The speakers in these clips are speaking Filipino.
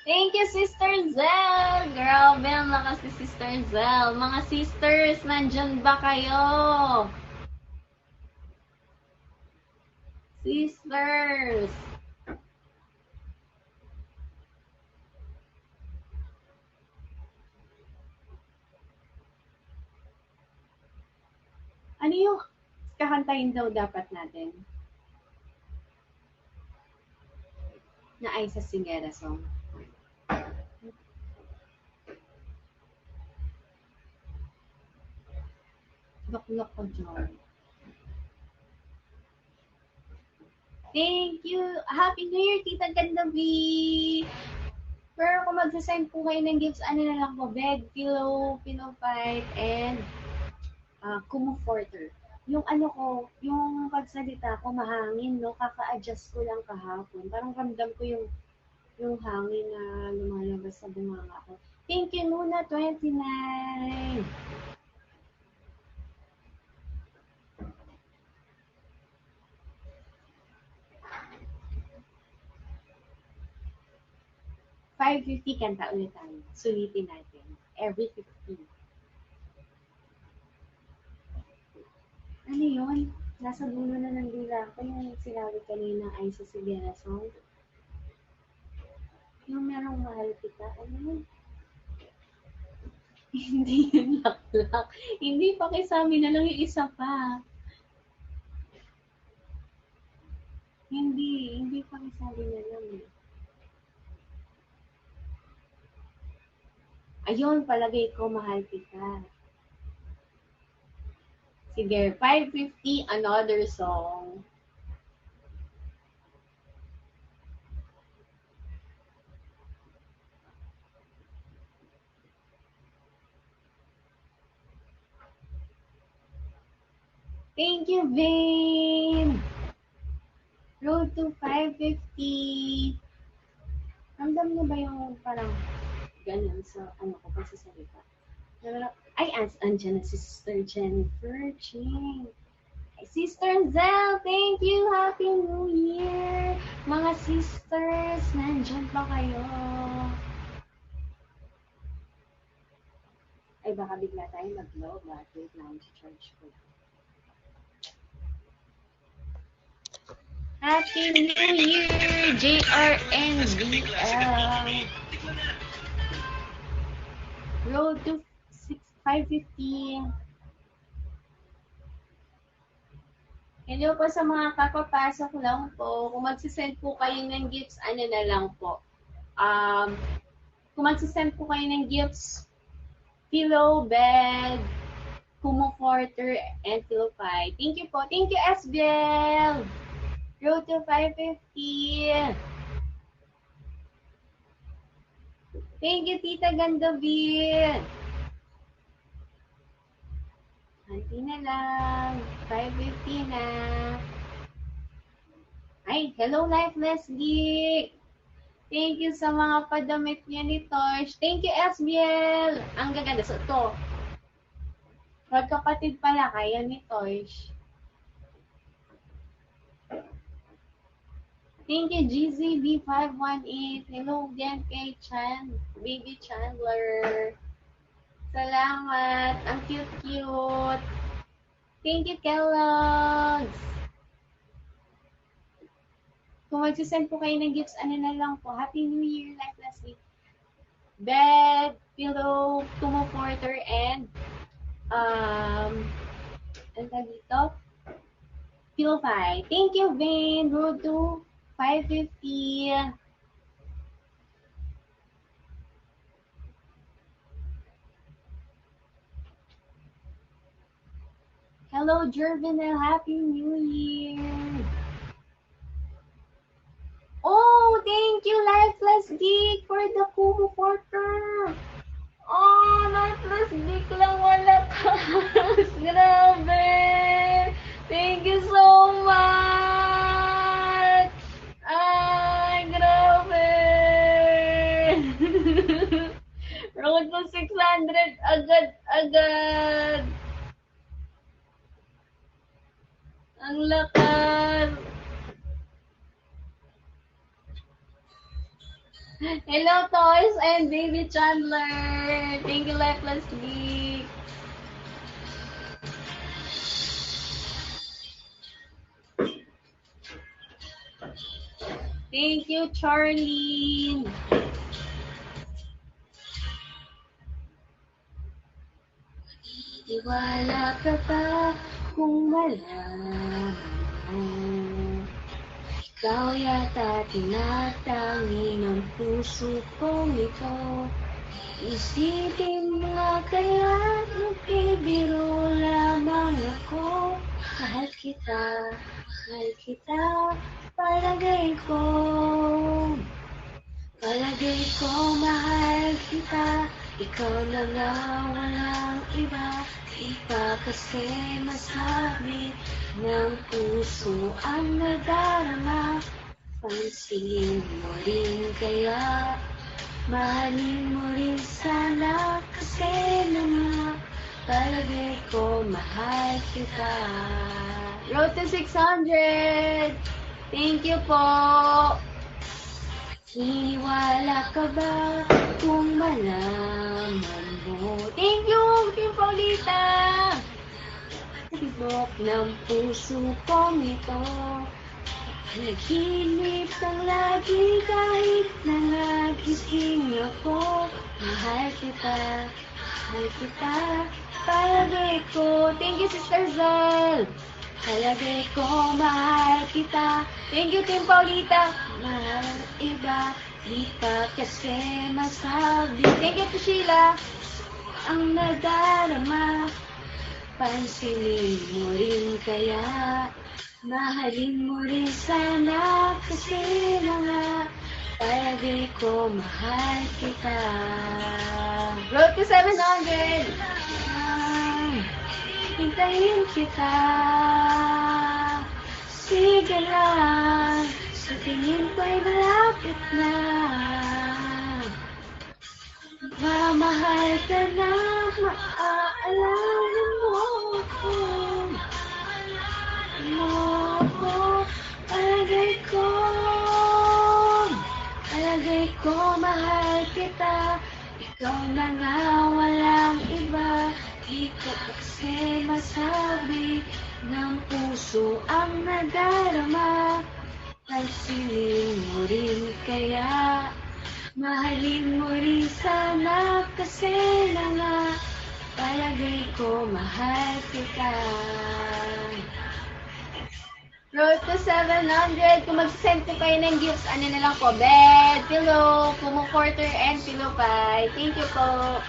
Thank you, Sister Zell. Grabe, ang lakas ni Sister Zell. Mga sisters, nandyan ba kayo? Sisters. Ano yung kakantahin daw dapat natin? Na ay sa Singera song. Look ko dyan. Thank you. Happy New Year, Tita Gandabi. Pero kung magsasend po kayo ng gifts, ano na lang po, bed, pillow, pillow fight, and comforter. Yung ano ko, yung pagsalita ko mahangin, no? Kaka-adjust ko lang kahapon. Parang ramdam ko yung hangin na lumalabas sa bunganga ko. Thank you, Luna 29. 550 kanta ulit tayo. Sulitin natin. Every 15. Ano yun? Nasa dulo na ng dila ko yung sinabi kanina ay sa Sigera song. Yung merong mahal kita. Ano yun? Hindi yun laklak. Hindi pa kisami na lang yung isa pa. Hindi pa kisami na lang eh. Ayun, palagay ko mahal kita. Sige, 550, another song. Thank you, Vane! Road to 550. Ramdam mo ba yung parang ganun sa ano ko pa sa salita? Ay, andyan na si Sister Jennifer Ching. Sister Zell, thank you! Happy New Year! Mga sisters, nandyan pa kayo? Ay, baka bigla tayo mag-low, but wait lang, charge ko. Happy New Year, JRNBL! Road to 550. Hello po sa mga kakapasok lang po. Kung magsisend po kayo ng gifts, ano na lang po. Kung magsisend po kayo ng gifts, pillow, bed, comforter, and pillow fight. Thank you po. Thank you, SBL. Road to 550. Thank you, Tita Gandavir. Hanti na lang. 550 na. Ay, hello, Lifeless Geek. Thank you sa mga padamit niya ni Tosh. Thank you, SBL. Ang gaganda. So, ito. Magkapatid pala kayo ni Tosh. Thank you, GZB518. Hello again kay Chan. Baby Chandler. Salamat. Ang cute-cute. Thank you, Kellogg's. Kung magsisend po kayo ng gifts, ano na lang po. Happy New Year, Lifeless Week. Bed, pillow, comforter, and ano dito? Pillow fight. Thank you, Vane. Road to 550. Hello, Jervinel. Happy New Year. Oh, thank you, Lifeless Geek, for the comforter. Oh, Lifeless Geek lang wala kas. Grabe. Thank you so much. Ay, grabe. Road to 600 agad-agad. Ang lakas. Hello, Toys and Baby Chandler. Thank you, Lifeless Geek. Thank you, Charlene. Iwala ka ba kung malaman mo? Ikaw yata tinatangi ng puso kong ito. Isipin mo nga kaya nagbibiro lamang ako. Mahal kita, palagay ko. Palagay ko mahal kita, ikaw na nga walang iba. Di pa kasi masabi ng puso ang nadarama. Pansinin mo rin kaya, mahalin mo rin sana kasi na nga. Palagay ko mahal kita. Road to 600! Thank you po! Iniwala ka ba kung malaman mo? Thank you, Team Paulita! Tibok ng puso kong ito. Naghihilip ang lagi kahit nangagising ako. Mahal kita, palagay ko. Thank you, Sister Zel! Palagay ko, mahal kita. Thank you, Team Paulita. Mahal iba, di pa kasi masabi. Thank you, Sheila. Ang nadarama, pansinin mo rin kaya. Mahalin mo rin sana kasi nga. Palagay ko, mahal kita. Road to 700. Hintayin kita. Sige lang, sa tingin ko'y malapit na. Mamahal ka na, maaalala mo ako. Palagay ko, mahal kita. Ikaw na nga, walang iba. Di ko kasi masabi ng puso ang nadarama. Pansinin mo rin kaya, mahalin mo rin sana kasi na nga. Palagay ko, mahal kita. Road to 700. Kung mag-send ko kayo ng gifts, ano na lang po? Bed, pillow, kumo quarter, and pillow pie. Thank you po.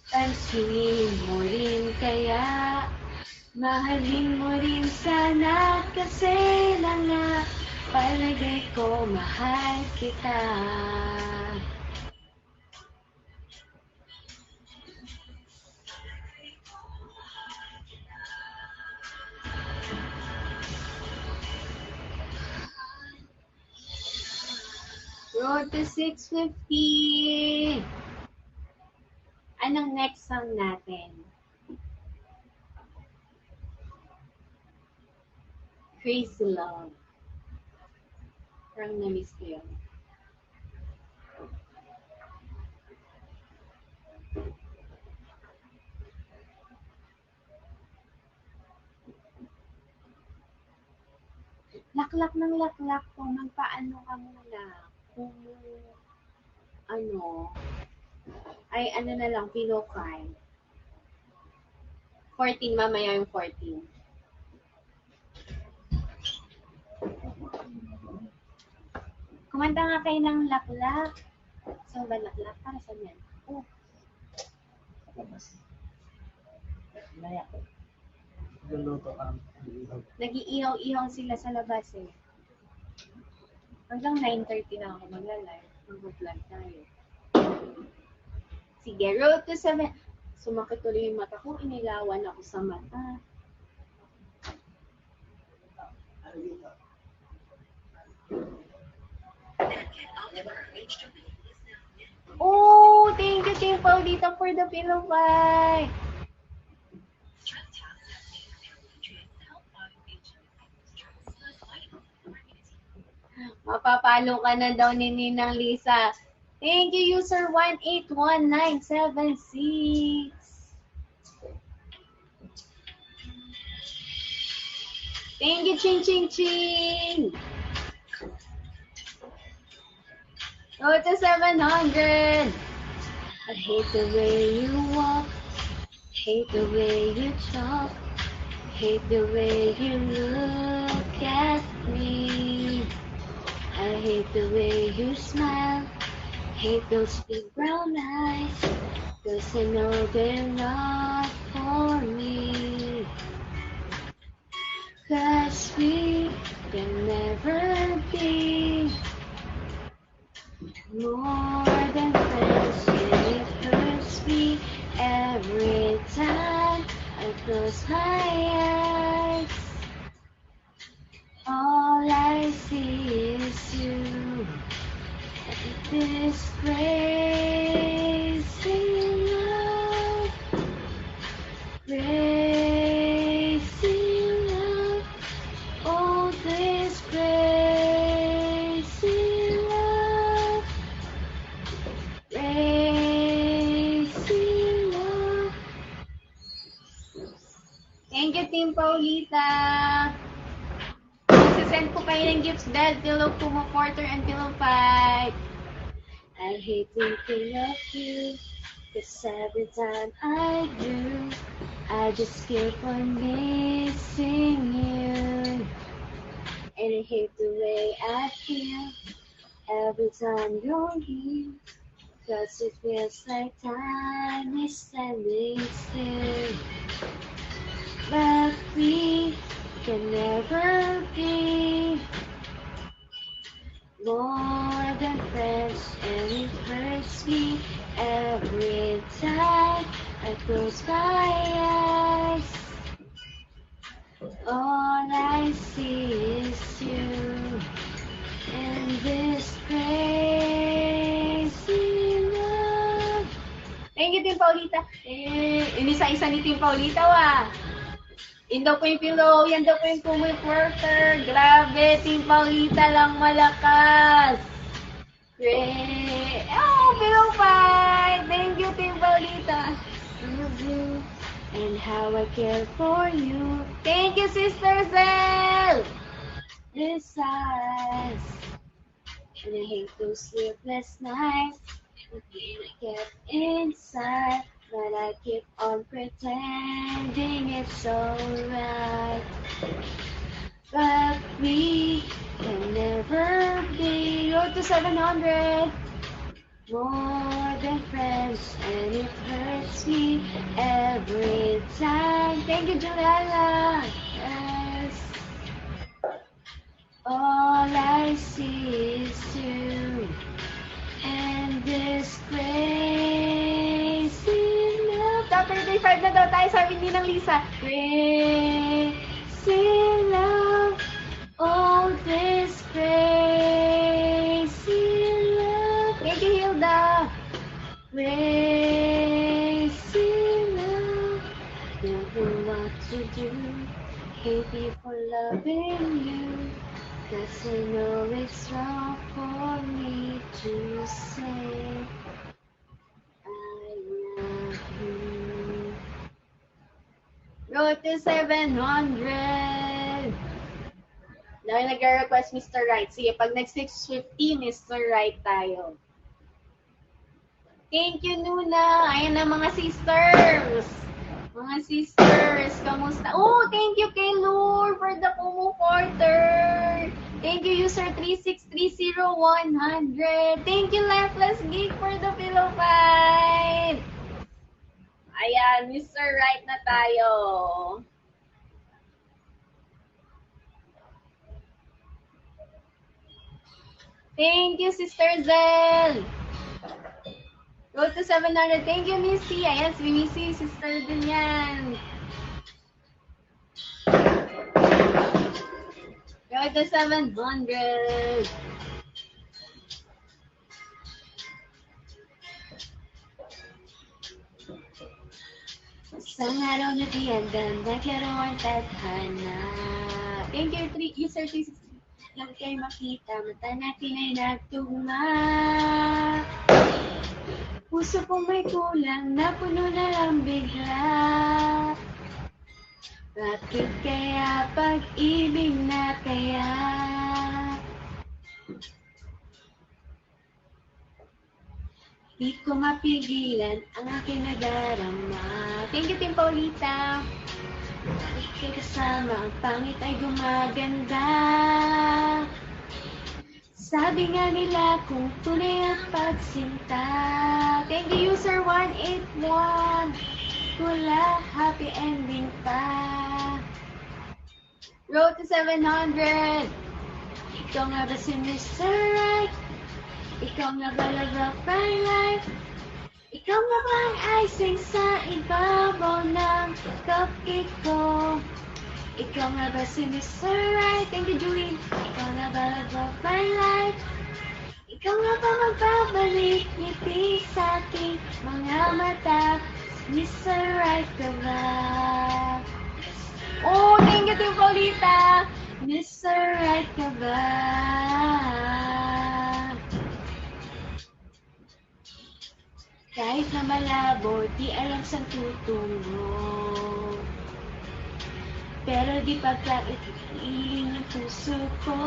Pansinin mo rin kaya, mahalin mo rin sana kasi na nga. Palagay ko, mahal kita. Road to 650. Anong next song natin? Crazy Love. Parang na-miss ko yun. Laklak ng laklak po. Magpaano ka muna. Kung ano, ay ano na lang, pillow five. 14, mamaya yung 14. Kumanta nga kayo ng laklak. Saan ba laklak? Para saan yan? Oh. Luluto ang Nag-iihaw-ihaw sila sa labas eh. Hanggang 9:30 na ako magla-live. Mag-vlog tayo. Sige, road to 7. Sumakit tuloy yung mata ko. Inilawan ako sa mata. Oh, thank you, Team Paulita, for the pillow fight. Mapapalo ka na daw ni Ninang Lisa. Thank you, user 181976. Thank you, Ching Ching Ching. Go to 700. I hate the way you walk. Hate the way you talk. Hate the way you look at me. I hate the way you smile. Hate those big brown eyes. 'Cause I know they're not for me. 'Cause we can never be more than friends. And it hurts me every time I close my eyes. All I see is you. This crazy love, crazy love, oh this crazy love, crazy love. Thank you, Team Paulita. Send ko kayo ng gifts, Bed, Pillow, Kumo, Porter, and Pillow Fight. I hate thinking of you, 'cause every time I do, I just keep on missing you. And I hate the way I feel every time you're here, 'cause it feels like time is standing still. But we can never be more than friends, and it hurts me every time I close my eyes. All I see is you and this crazy love. Thank you, Team Paulita. Inisa-isa ni Team Paulita, Yan daw po yung pillow, yan daw po yung Kumoy Porter. Grabe, Team Paulita lang malakas. Great. Oh, pillow fight. Thank you, Team Paulita. I love you and how I care for you. Thank you, Sister Zell. This eyes. And I hate those sleepless nights. The pain I kept inside. But I keep on pretending it's alright. But we can never be. Go to 700. More than friends, and it hurts me every time. Thank you, Juliana. Yes. All I see is you and this crazy love. Top 35 na daw tayo, sabi ni ng Lisa. Crazy love, all this crazy love. Thank you, Hilda. Crazy love, don't know what to do. Hate me for loving you. 'Cause I know it's wrong for me to say I love you. Go to 700. Dahil nag-request Mr. Right. Sige, pag nag-650, Mr. Right tayo. Thank you, Nuna. Ayan na mga sisters. Mga sisters, kamusta? Oh, thank you kay Lure for the Kumu Porter. Thank you, user 3630100. Thank you, Lifeless Geek, for the pillow fight. Ayan, Mr. Right na tayo. Thank you, Sister Zell. Go to 700. Thank you, Missy. Ayan, si Missy, sister din yan. Go to 700. Isang araw na diyan, naglaro ang tadhana. Thank you, user 360. lang kay makita, mata natin ay nagtugma. Puso kong may kulang, napuno na lang bigla. Bakit kaya pag-ibig na kaya? Di ko mapigilan ang aking nadarama. Thank you, Team Paulita. Ika'y kasama, ang pangit ay gumaganda. Sabi nga nila kung tunay ang pagsinta. Thank you, user 181. Wala, happy ending pa. Road to 700. Ikaw nga ba si Mr. Right? Ikaw nga ba love of my life? Ikaw nga ba ang icing sa ibabaw ng cupcake ko? Ikaw nga ba si Mr. Right? Thank you, Julie. Ikaw nga ba love of my life? Ikaw nga ba magbabalik ngiti sa aking mga mata? Mr. Right ka ba? Oh, thank you, Team Paulita! Mr. Right ka ba? Kahit na malabo, di alam saan tutungo. Pero di pagkailing ng puso ko.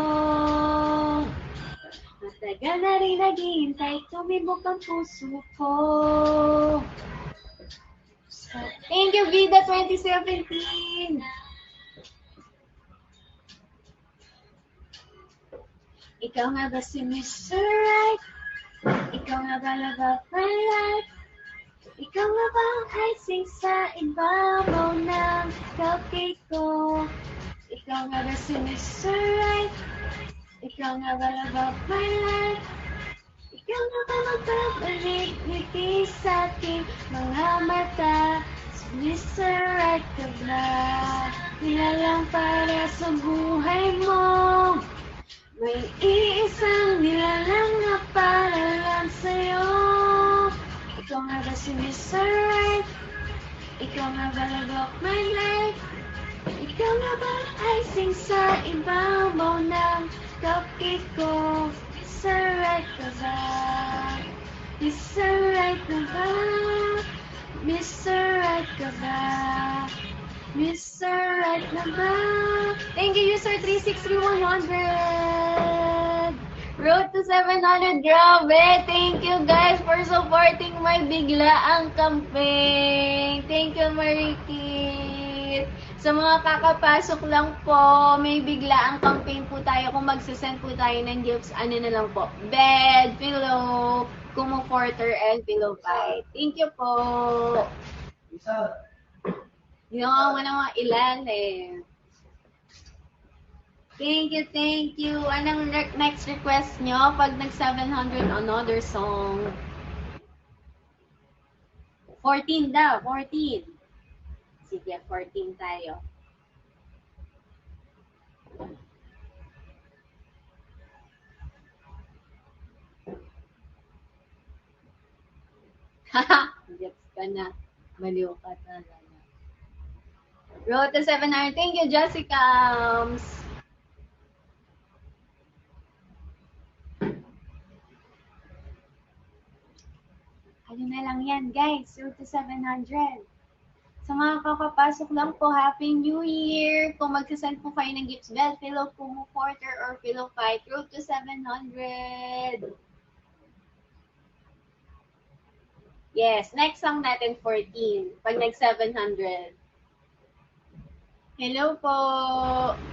Matagal na rin naghihintay, tumibok ang puso ko. Thank you, Vida 2017! Ikaw nga ba si Mr. Right? Ikaw nga ba love of my life? Ikaw nga ba ang icing sa ibabaw ng cupcake ko? Ikaw nga ba si Mr. Right? Ikaw nga ba love of my life? Ikaw nga ba magbabalik ngiti sa aking mga mata? Mr. Right ka ba? Nilalang para sa buhay mo. May iisang nilalang na para lang sa'yo. Ikaw nga ba si Mr. Right? Ikaw nga ba love of my life? Ikaw nga ba icing sa ibabaw ng cupcake ko? Mr. Right ka ba? Mr. Right ka ba? Mr. Right ka ba? Mr. Right na ba? Thank you, user 363-100! Road to 700, grabe! Thank you guys for supporting my biglaang campaign. Thank you, Marikit. Sa mga kakapasok lang po, may biglaang campaign po tayo. Kung magsasend po tayo ng gifts, ano na lang po? Bed, pillow, comforter, and pillow fight. Thank you po. Yung mga ilalim. Thank you. Anong next request nyo? Pag nag-700, another song. 14 daw, 14. Sige, 14 tayo. Haha, gets ka na. Baliw ka talaga. Road to 700. Thank you, Jessica. Ano na lang yan, guys. Road to 700. Sa mga kakapasok lang po, Happy New Year. Kung magsasend po kayo ng gifts, bell, pillow, Kumu Porter, or pillow fight, road to 700. Yes, next song natin, 14. Pag nag-700. Hello po!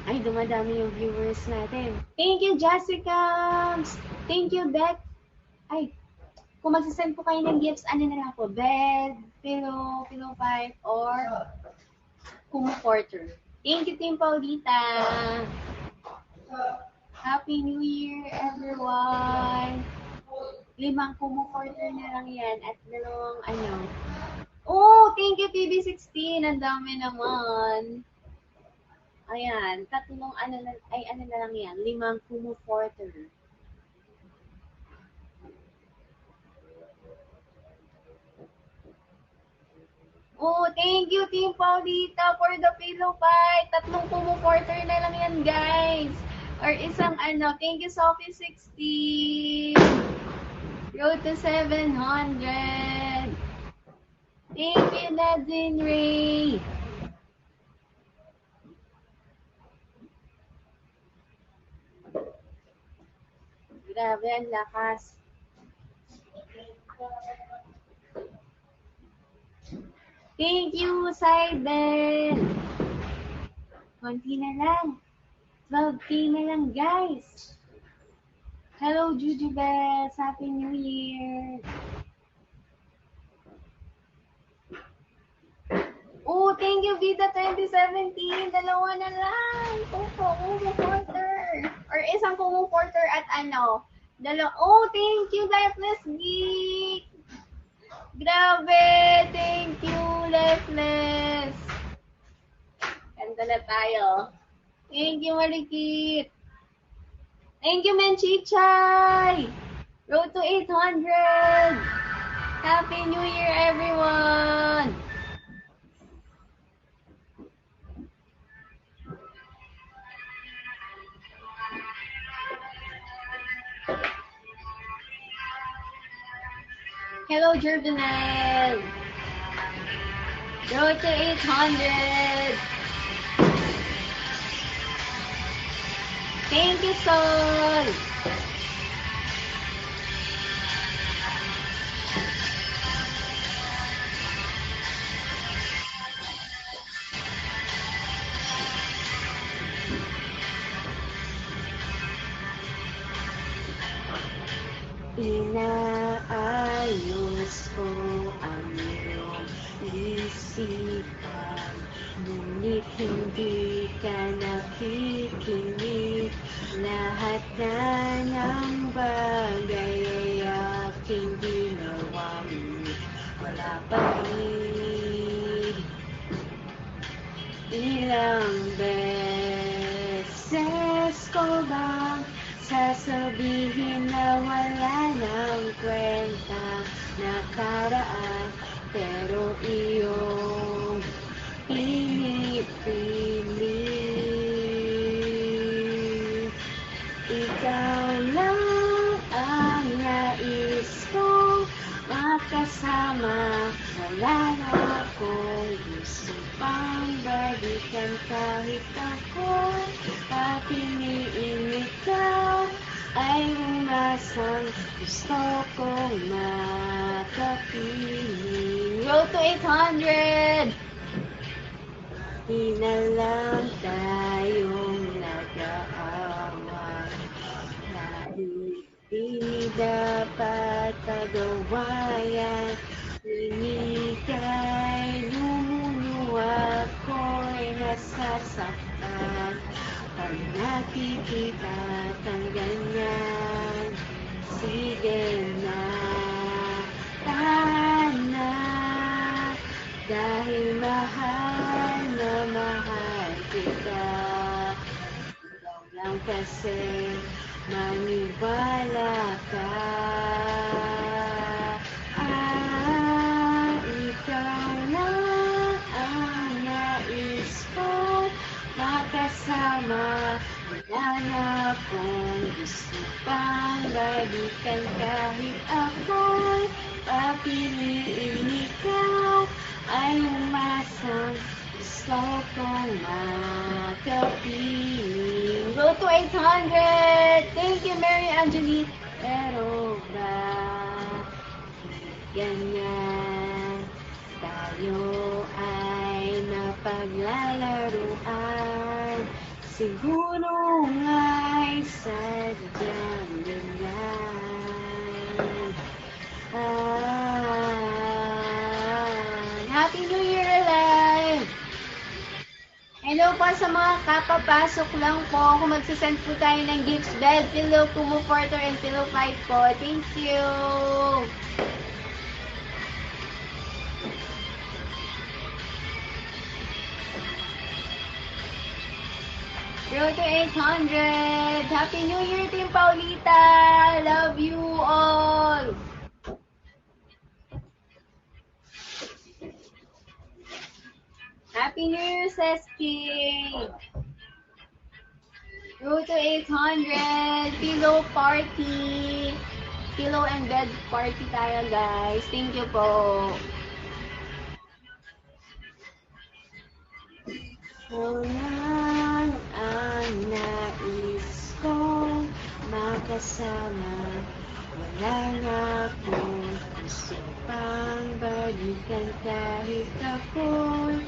Ay, dumadami yung viewers natin. Thank you, Jessica! Thank you, Beth! Ay, kung magsasend po kayo ng gifts, ano na lang po? Bed, pillow fight, or comforter. Thank you, Team Paulita! Happy New Year, everyone! 5 comforter na lang yan at 2 Oh, thank you, TV16! Ang dami naman! Ayan, 3 ano na lang yan, 5 comforter. Oh, thank you, Team Paulita, for the pillow fight. 3 comforter na lang yan, guys. Or isang ano, thank you Sophie 60. Road to 700. Thank you Nadine Ray. Grabe, ang lakas. Thank you, Saiden. Konti na lang. 12K na lang, guys. Hello, Jujubes. Happy New Year. Oh, thank you, Vita 2017. Dalawa na lang. Kumu-porter. Or isang kumu-porter at ano. Oh, thank you, Lifeless Geek. Grabe. Thank you, Lifeless. Ganda na tayo. Thank you, Marikit. Thank you, Menchichay. Road to 800. Happy New Year, everyone. Hello, Jordanelle. Road to 800. Thank you, Sol. Inaayos ko ang iyong isipan, ngunit hindi ka nakikinig. Lahat na ng bagay ay aking ginawa, ngunit wala pa rin. Ilang beses ko bang sasabihin na wala nang kwenta nakaraan, pero iyong pinipilit. Ikaw lang ang nais kong makasama. Wala na akong gusto pang balikan, kahit ako'y papiliin. Ikaw ay umasang gusto kong makapiling. Road to 800! Di na lang tayong nag-aaway, dahil di dapat pagawayan. Inika'y lumuluwa, ako'y nasasaktan pag nakikita kang ganyan. Sige na, tahan na, dahil mahal na mahal kita. Ikaw lang kasi maniwala ka. Ikaw lang ang nais ko makasama. Wala na akong gusto pang balikan, kahit ako'y papiliin. Ikaw ay umasang gusto kong makapiling. Go to 800! Thank you, Mary Angelique. Pero ganyan tayo ay napaglalaruan? Siguro nga'y sadyang ganyan. Happy New Year, Alive! Hello po sa mga kapapasok lang po. Kung magsasend po tayo ng gifts, bed, pillow, kumu porter, and pillow fight po. Thank you! Road to 800! Happy New Year, Team Paulita! Love you all! Happy New Year, Seski! Road to 800. Pillow party. Pillow and bed party tayo, guys. Thank you po. Walang ang nais kong makasama. Wala nga akong gusto pang balikan kahit ako'y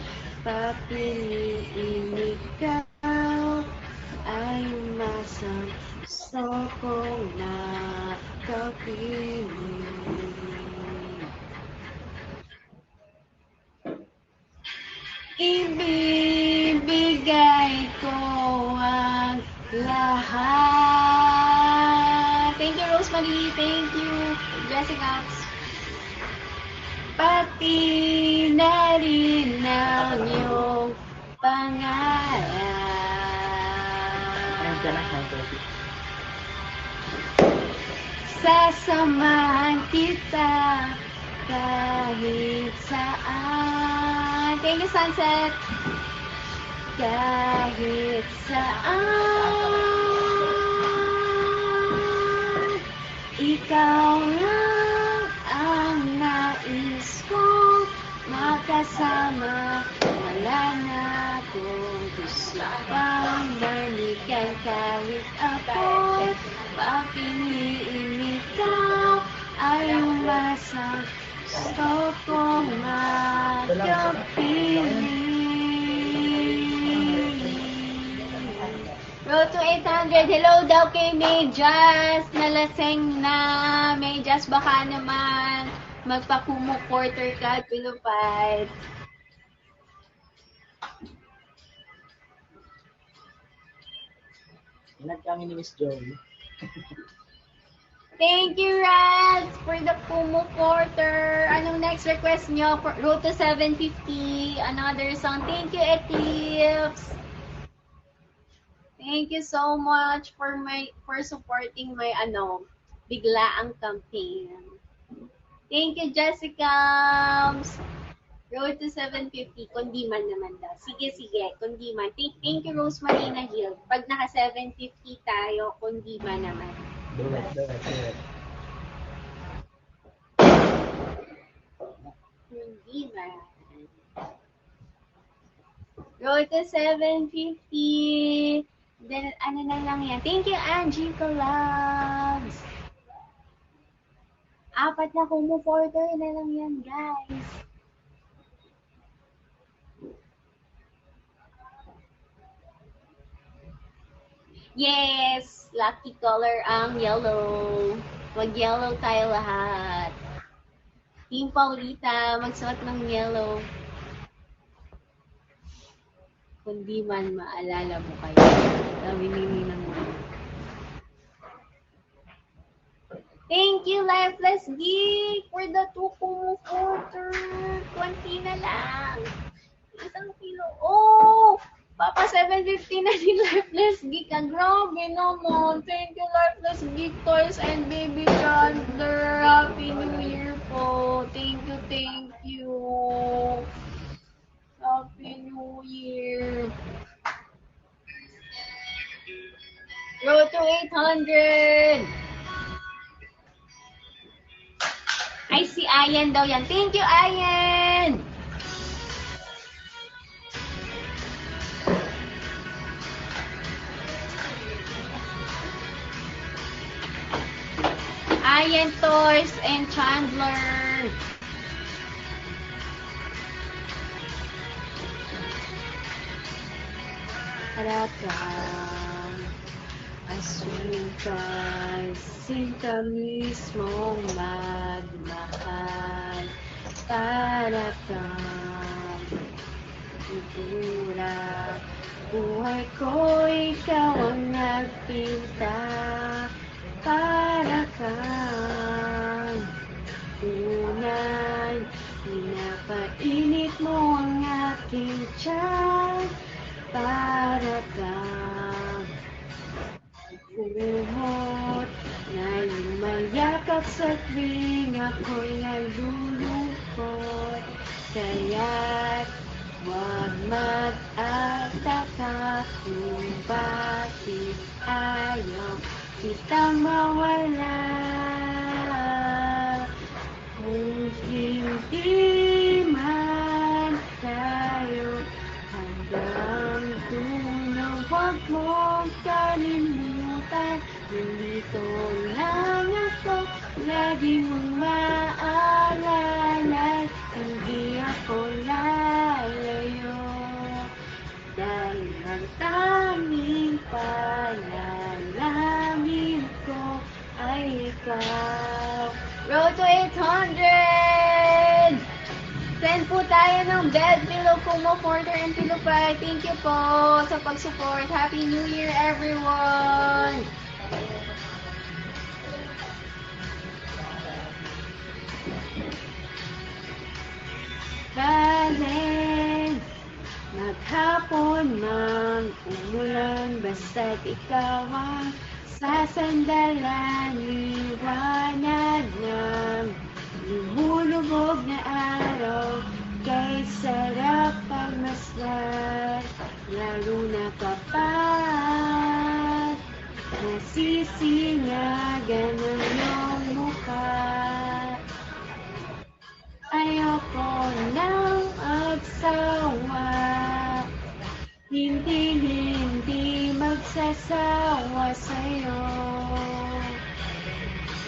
papiliin ikaw ay umasang gusto kong makapiling. Ibibigay ko ang lahat. Thank you, Rosemary. Thank you, Jessica. Pati na rin ang iyong pangalan. Sasamahan kita kahit saan. Thank you, Sunset. Kahit saan, ikaw lang ang nais kong makasama. Wala na akong gusto pang balikan kahit ako'y papiliin ikaw ay umasang gusto kong makapiling. Road to 800. Hello daw kay May Jazz. Nalaseng na. May Jazz, baka naman magpakumo quarter ka, Pilupad. Inag kami ni Miss Joey. Thank you, Rad, for the Kumu quarter. Anong next request nyo? For Road to 750. Another song. Thank you, Eclipse. Thank you so much for supporting my biglaang campaign. Thank you, Jessica. Road to 750. Kundiman naman daw. Sige, kundiman. Thank you, Rosemary na Hill. Pag naka 750 tayo, kundiman naman. Do it. Kundiman. Road to 750. Then, ano na lang yan. Thank you, Angie Collabs. 4 na kumu-quarter na lang yan, guys. Yes! Lucky color ang yellow. Mag-yellow tayo lahat. Team Paulita, magsuot ng yellow. Kundi man maalala mo kayo. Sabi ni Ninang mo. Thank you, Lifeless Geek, for the 2 kumu-quarter. 20 na lang. 1 kilo. Oh! Papa, 750 na ni Lifeless Geek. Grabe naman. Thank you, Lifeless Geek Toys and Baby Chandler. Happy New Year po. Thank you. Happy New Year. Road to 800. Ay, si Ayan daw yan. Thank you, Ayan. Ayan Toys and Chandler. Haratang asukal, sinta mismong magmahal. Para kang kultura, buhay ko ikaw ang nagpinta. Para kang tunay, pinapainit mo ang aking tiyan. Para kang kumot na lumayakap sa tuwing ako'y nalulungkot. Kaya't Huwag mag-ataka kung bakit ayaw kitang mawala. Kung hindi man tayo hanggang dulo, huwag mong kalimutan. Nandito lang ako, lagi mong maaalala. Hindi ako lalayo, dahil ang tanging panalangin ko ay ikaw. Road to 800! Send po tayo ng bed, pillow, kumo, porter, and pillow pie. Thank you po sa pag-support. Happy New Year, everyone! Balen, maghapon mang umulan, basta't ikaw ang sasandalan. Liwanag ng lumulubog na araw, kay sarap pagmasdan, lalo na kapag nasisingagan ng iyong mukha. Ayoko nang magsawa, hindi magsasawa sa'yo.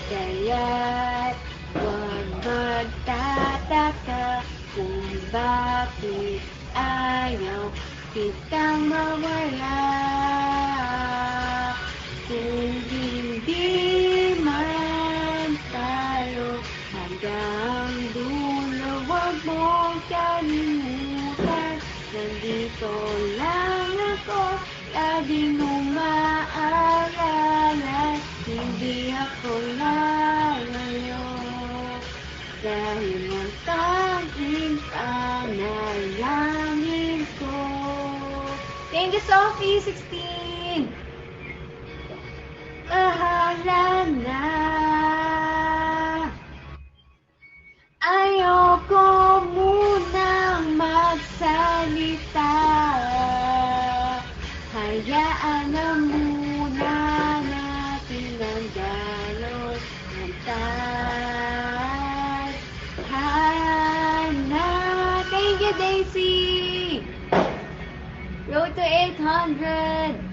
Kaya't huwag magtataka kung bakit ayaw kitang mawala. Kung hindi man tayo hanggang dulo, huwag mong kalimutan. Nandito lang ako, lagi mong maaalala. Hindi ako lalayo, dahil ang tanging panalangin ko. Thank you, Sophie, 16! Bahala na. Ayoko munang magsalita. Hayaan na muna natin ang galon ng tadhana. Thank you, Daisy! Road to 800!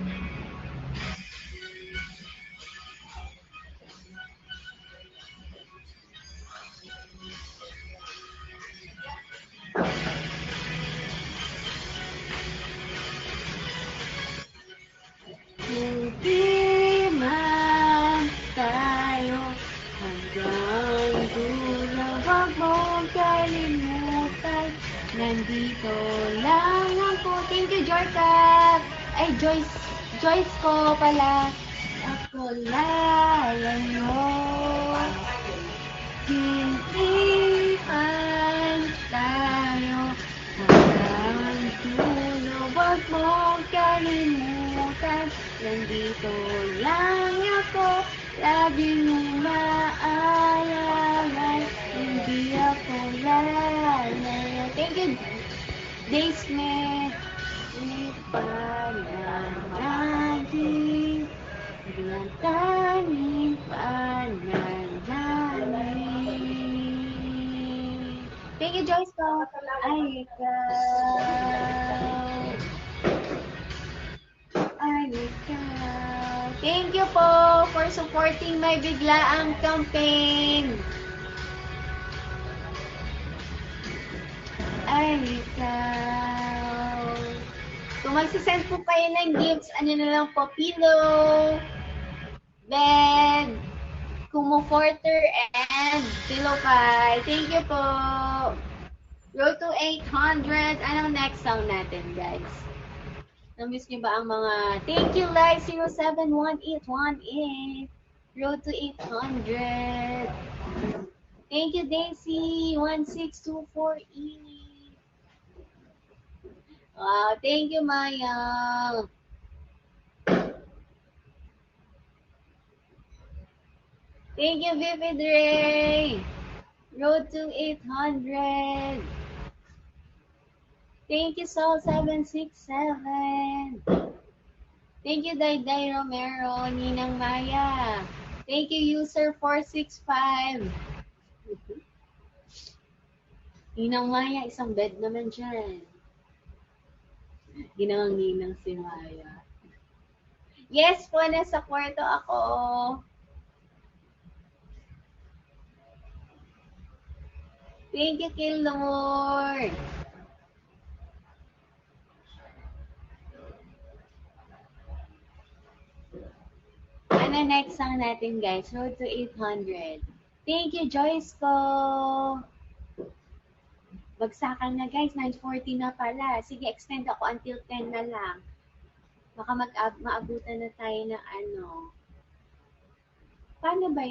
Hindi man tayo hanggang dulo, huwag mong kalimutan. Nandito lang ako. Thank you, Jorkat! Ay, Joyce ko pala. Ako lalayo. Hindi man tayo hanggang dulo, huwag mong kalimutan. Nandito lang ako, lagi mong maaalala. Hindi ako lalayo. Thank you, Daysmith. Ipanalangin, bilang tanging panalangin. Thank you, Joyce ko. Ay, ikaw. Thank you po for supporting my biglaang campaign. Ay, ikaw. Kung magsisend po kayo ng gifts, ano na lang po, pillow, bed, kumo-porter, and pillow pie. Thank you po. Road to 800. Anong next song natin, guys? Namiss niyo ba ang mga thank you, like 071818. Road to 800. Thank you, Daisy 1624E. Wow, thank you, Maya. Thank you, Vivid Ray. Road to 800. Thank you, Soul767. Thank you, Dayday Romero, Ninang Maya. Thank you, User465. Ninang Maya, isang bed naman dyan. Ginawang ninang si Maya. Yes po, nasa kwarto ako. Thank you, kay Lord. Ano next song natin, guys? Road to 800. Thank you, Joyce ko. Bagsakan na, guys. 9:40 na pala. Sige, extend ako until 10 na lang. Baka maabutan na tayo ng ano. Paano ba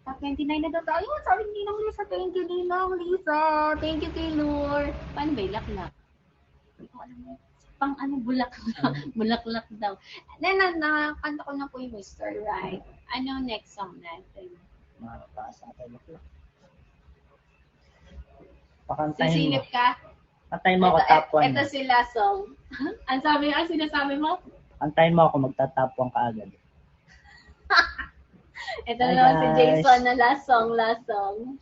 Top 29 na daw tayo. Sabi ni Ninang Lisa. Thank you, Ninang Lisa. Thank you, kay Lord. Paano ba laklak? Hindi ko alam mo. Pang ano, bulaklak. Bulaklak daw. Nakakanta ko na po yung Mr. Right. Ano next song natin? Mataas na tayo. Pakantahin mo. Sisilip ka? Antayin mo ako top 1. Ito sila song. Ang sinasabi mo? Antayin mo ako magta-top 1 kaagad. Ito Hi, naman si guys. Jason na last song.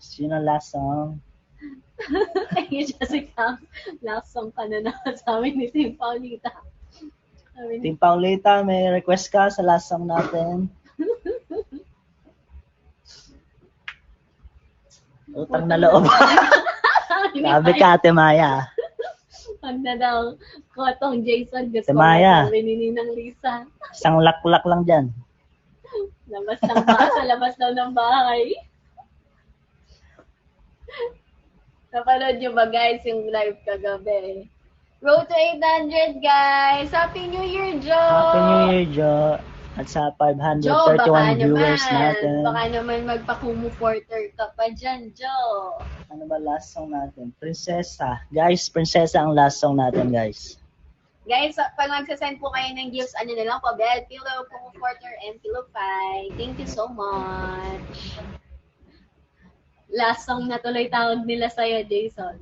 Sino last song? Thank you, Jessica. Last song ka na naman sa amin ni Team Paulita. Team Paulita, may request ka sa last song natin? Utang na loob. Sabi ka, Ate Maya. Pag na daw, kotong Jason, gusto Maya. na ni Ninang Lisa. Isang laklak lang dyan. Sa labas daw ng bahay. Napanood nyo ba, guys, yung live kagabi? Road to 800, guys! Happy New Year, Joe! Happy New Year, Joe. At sa 531 viewers natin. Baka naman magpa-kumu-porter ka pa dyan, Joe. Ano ba last song natin? Prinsesa. Guys, Prinsesa ang last song natin, guys. Guys, pag magsasend po kayo ng gifts, ano na lang po, bed, pillow, kumu-porter, and pillow pie. Thank you so much. Last song na tuloy tawag nila sa'yo, Jason.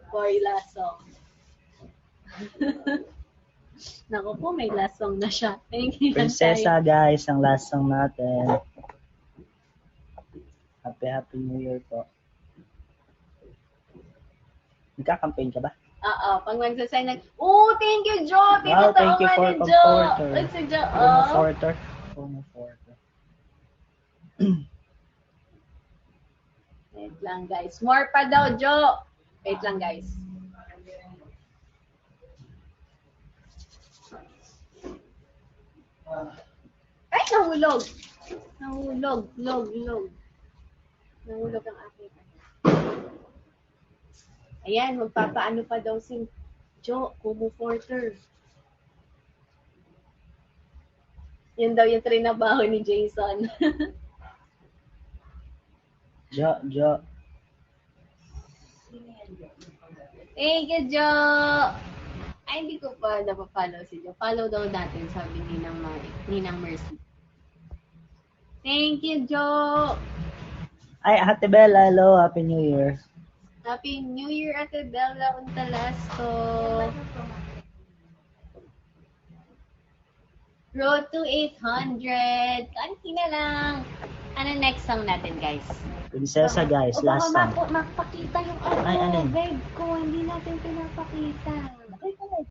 For last song. Naku po, may last song na siya. Thank you. Prinsesa, guys, ang last song natin. Happy New Year po. Nagka-campaign ka ba? Oo, pag magsasend ng... Oh, thank you, Joe! Wow, thank you for comforter. Let's see, Joe. Comforter. Wait lang, guys. More pa daw, Joe. Wait lang, guys. Ay, nahulog. Nahulog. Nahulog ang aking. Ayan, magpapaano pa daw si Joe, kumu-porter. Yan daw yung trinabaho ni Jason. Jo. Thank you, Joe! Ay, hindi ko pa napapollow si Joe. Follow daw natin, sabi ni Ninang Mercy. Thank you, Joe! Ay, Ate Bella, hello. Happy New Year. Happy New Year, Ate Bella Untalasco! Road to 800. Kanti na lang. Ano next song natin, guys? Prinsesa, guys. Last song. Makapakita yung Ay, alin? bag ko. Hindi natin pinapakita.